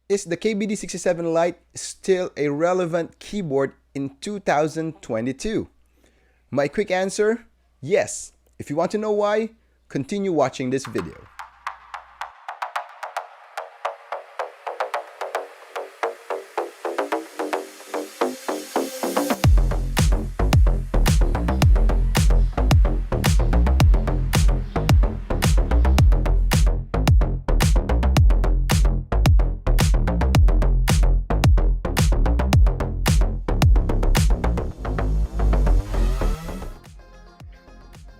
Is the KBD67 Lite still a relevant keyboard in 2022? My quick answer, yes. If you want to know why, continue watching this video.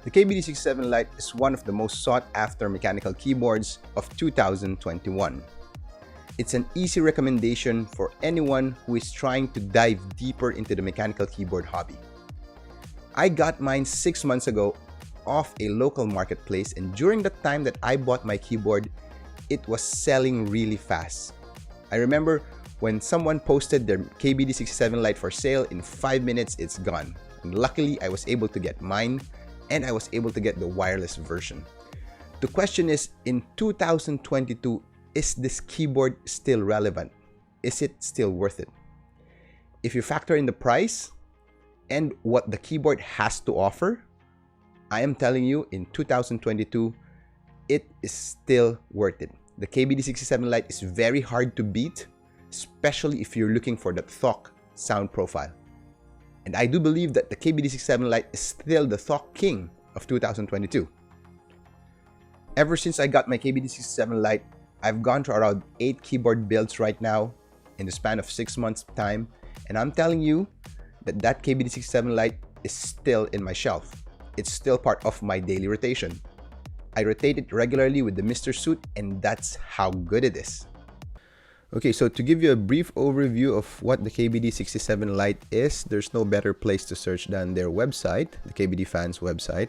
The KBD67 Lite is one of the most sought-after mechanical keyboards of 2021. It's an easy recommendation for anyone who is trying to dive deeper into the mechanical keyboard hobby. I got mine 6 months ago off a local marketplace, and during the time that I bought my keyboard, it was selling really fast. I remember when someone posted their KBD67 Lite for sale, in 5 minutes it's gone. And luckily, I was able to get mine, and I was able to get the wireless version. The question is, in 2022, is this keyboard still relevant? Is it still worth it? If you factor in the price and what the keyboard has to offer, I am telling you, in 2022, it is still worth it. The KBD67 Lite is very hard to beat, especially if you're looking for that THOC sound profile. And I do believe that the KBD67 Lite is still the THOC king of 2022. Ever since I got my KBD67 Lite, I've gone to around 8 keyboard builds right now in the span of 6 months time. And I'm telling you that KBD67 Lite is still in my shelf. It's still part of my daily rotation. I rotate it regularly with the Mr. Suit, and that's how good it is. Okay, so to give you a brief overview of what the KBD67 Lite is, there's no better place to search than their website, the KBD fans website.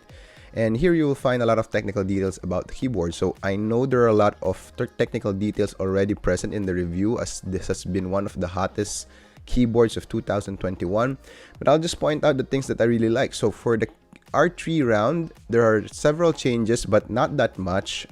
And here you will find a lot of technical details about the keyboard. So I know there are a lot of technical details already present in the review, as this has been one of the hottest keyboards of 2021. But I'll just point out the things that I really like. So for the R3 round, there are several changes, but not that much.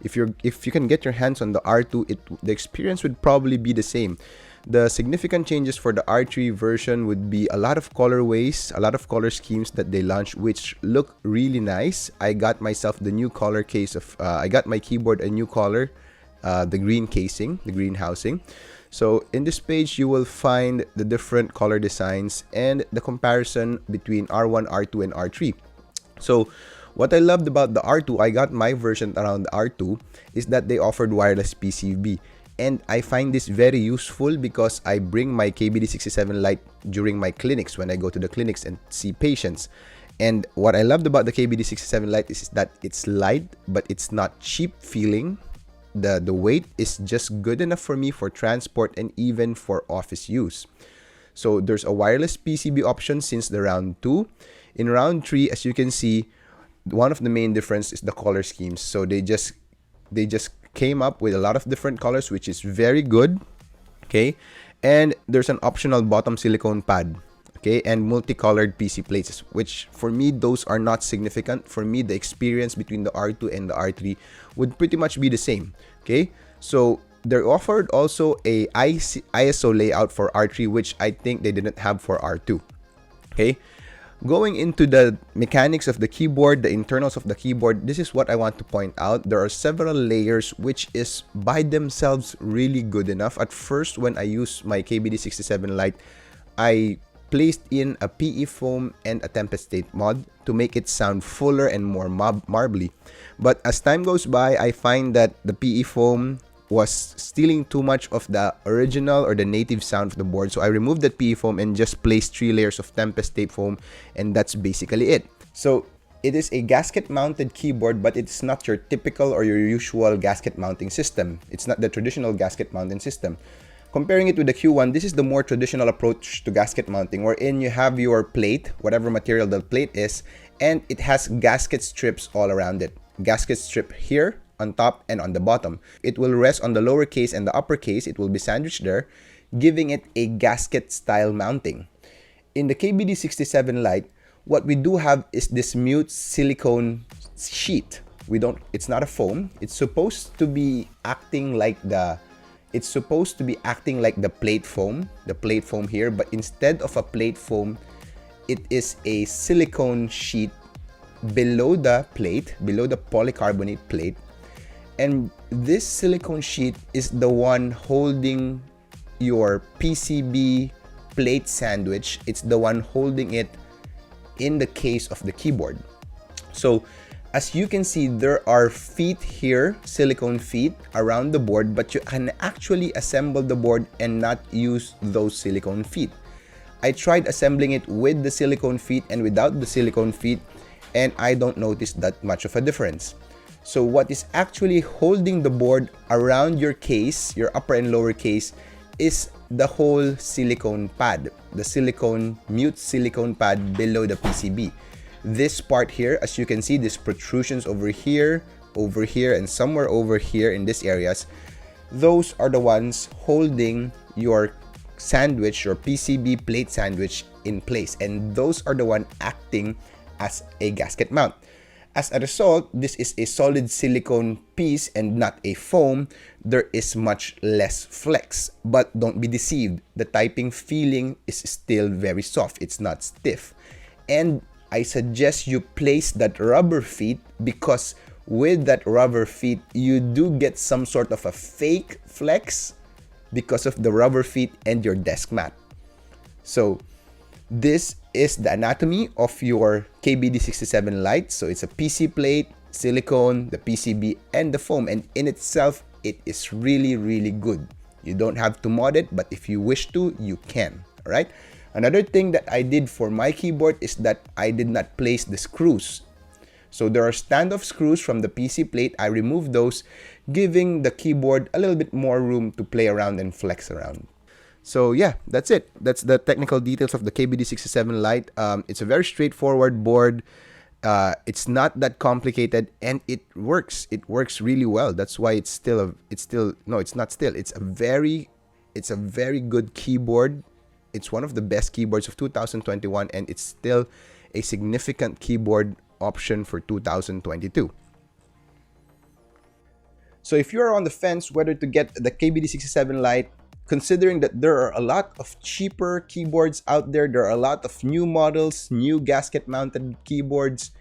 If you can get your hands on the R2, the experience would probably be the same. The significant changes for the R3 version would be a lot of colorways, a lot of color schemes that they launched, which look really nice. I got myself the new color case of, I got my keyboard a new color, the green casing, the green housing. So in this page, you will find the different color designs and the comparison between R1, R2, and R3. So what I loved about the R2, I got my version around the R2, is that they offered wireless PCB. And I find this very useful because I bring my KBD67 Lite during my clinics when I go to the clinics and see patients. And what I loved about the KBD67 Lite is that it's light, but it's not cheap feeling. The weight is just good enough for me for transport and even for office use. So there's a wireless PCB option since the round 2. In round 3, as you can see, one of the main difference is the color schemes. So they just came up with a lot of different colors, which is very good. Okay, and there's an optional bottom silicone pad. Okay, and multicolored PC plates, which for me, those are not significant. For me, the experience between the R2 and the R3 would pretty much be the same. Okay, so they offered also a ISO layout for R3, which I think they didn't have for R2. Okay, going into the mechanics of the keyboard, the internals of the keyboard, this is what I want to point out. There are several layers, which is by themselves really good enough. At first, when I used my KBD67 Lite, I placed in a PE foam and a Tempest State mod to make it sound fuller and more marbly. But as time goes by, I find that the PE foam was stealing too much of the original or the native sound of the board. So I removed that PE foam and just placed 3 layers of Tempest State foam, and that's basically it. So it is a gasket mounted keyboard, but it's not your typical or your usual gasket mounting system. It's not the traditional gasket mounting system. Comparing it with the Q1, this is the more traditional approach to gasket mounting, wherein you have your plate, whatever material the plate is, and it has gasket strips all around it. Gasket strip here, on top, and on the bottom. It will rest on the lower case and the upper case. It will be sandwiched there, giving it a gasket style mounting. In the KBD67 Lite, what we do have is this mute silicone sheet. It's not a foam. It's supposed to be acting like the It's supposed to be acting like the plate foam here, but instead of a plate foam, it is a silicone sheet below the plate, below the polycarbonate plate. And this silicone sheet is the one holding your PCB plate sandwich. It's the one holding it in the case of the keyboard. So as you can see, there are feet here, silicone feet around the board, but you can actually assemble the board and not use those silicone feet. I tried assembling it with the silicone feet and without the silicone feet, and I don't notice that much of a difference. So what is actually holding the board around your case, your upper and lower case, is the whole silicone pad, the mute silicone pad below the PCB. This part here, as you can see, these protrusions over here, and somewhere over here in these areas, those are the ones holding your sandwich, your PCB plate sandwich in place, and those are the one acting as a gasket mount. As a result, this is a solid silicone piece and not a foam. There is much less flex, but don't be deceived. The typing feeling is still very soft. It's not stiff. And I suggest you place that rubber feet, because with that rubber feet, you do get some sort of a fake flex because of the rubber feet and your desk mat. So this is the anatomy of your KBD67 Lite. So it's a PC plate, silicone, the PCB, and the foam. And in itself, it is really, really good. You don't have to mod it, but if you wish to, you can. All right. Another thing that I did for my keyboard is that I did not place the screws. So there are standoff screws from the PC plate. I removed those, giving the keyboard a little bit more room to play around and flex around. So yeah, that's it. That's the technical details of the KBD67 Lite. It's a very straightforward board. It's not that complicated, and it works. It works really well. That's why it's a very good keyboard. It's one of the best keyboards of 2021, and it's still a significant keyboard option for 2022. So if you're on the fence whether to get the KBD67 Lite, considering that there are a lot of cheaper keyboards out there, there are a lot of new models, new gasket mounted keyboards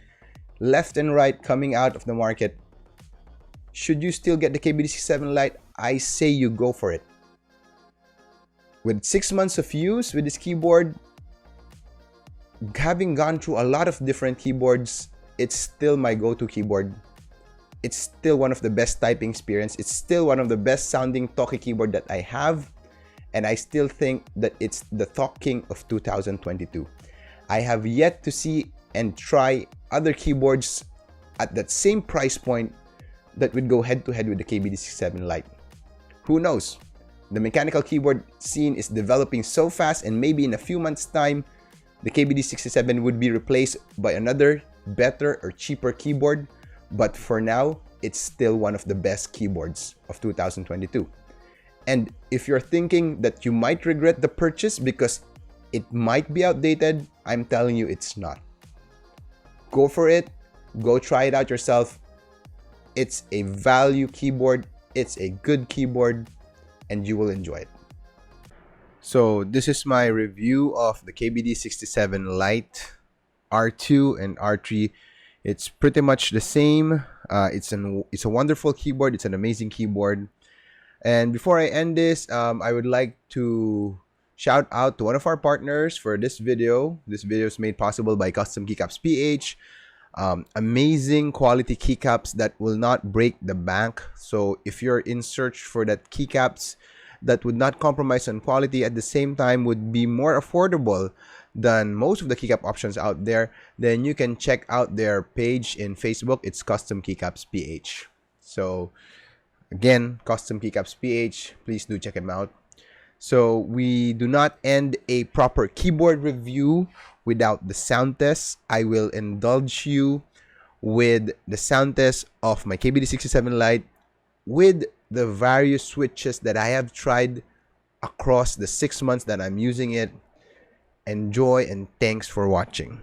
left and right coming out of the market, should you still get the KBD67 Lite? I say you go for it. With 6 months of use with this keyboard, having gone through a lot of different keyboards, it's still my go-to keyboard. It's still one of the best typing experience. It's still one of the best sounding talkie keyboard that I have. And I still think that it's the talking of 2022. I have yet to see and try other keyboards at that same price point that would go head to head with the KBD67 Lite. Who knows? The mechanical keyboard scene is developing so fast, and maybe in a few months' time, the KBD67 would be replaced by another better or cheaper keyboard. But for now, it's still one of the best keyboards of 2022. And if you're thinking that you might regret the purchase because it might be outdated, I'm telling you it's not. Go for it. Go try it out yourself. It's a value keyboard. It's a good keyboard, and you will enjoy it. So this is my review of the KBD67 Lite R2 and R3. It's pretty much the same. It's a wonderful keyboard. It's an amazing keyboard. And before I end this, I would like to shout out to one of our partners for this video. This video is made possible by Custom Keycaps PH. Amazing quality keycaps that will not break the bank. So if you're in search for that keycaps that would not compromise on quality, at the same time would be more affordable than most of the keycap options out there, then you can check out their page in Facebook. It's Custom Keycaps PH. So again, Custom Keycaps PH, please do check them out. So we do not end a proper keyboard review without the sound test. I will indulge you with the sound test of my KBD67 Lite with the various switches that I have tried across the 6 months that I'm using it. Enjoy, and thanks for watching.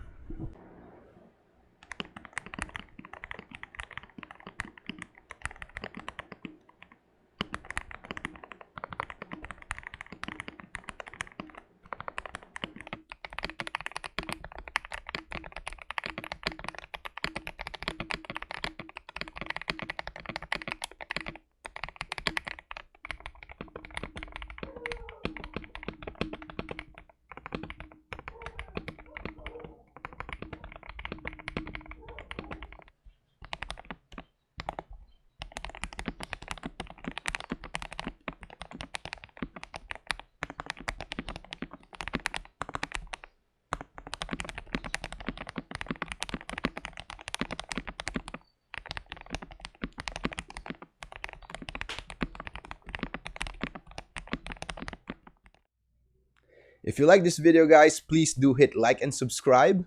If you like this video, guys, please do hit like and subscribe.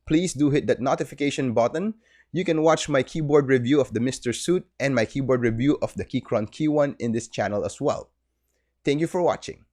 Please do hit that notification button. You can watch my keyboard review of the Mr. Suit and my keyboard review of the Keychron Key1 in this channel as well. Thank you for watching.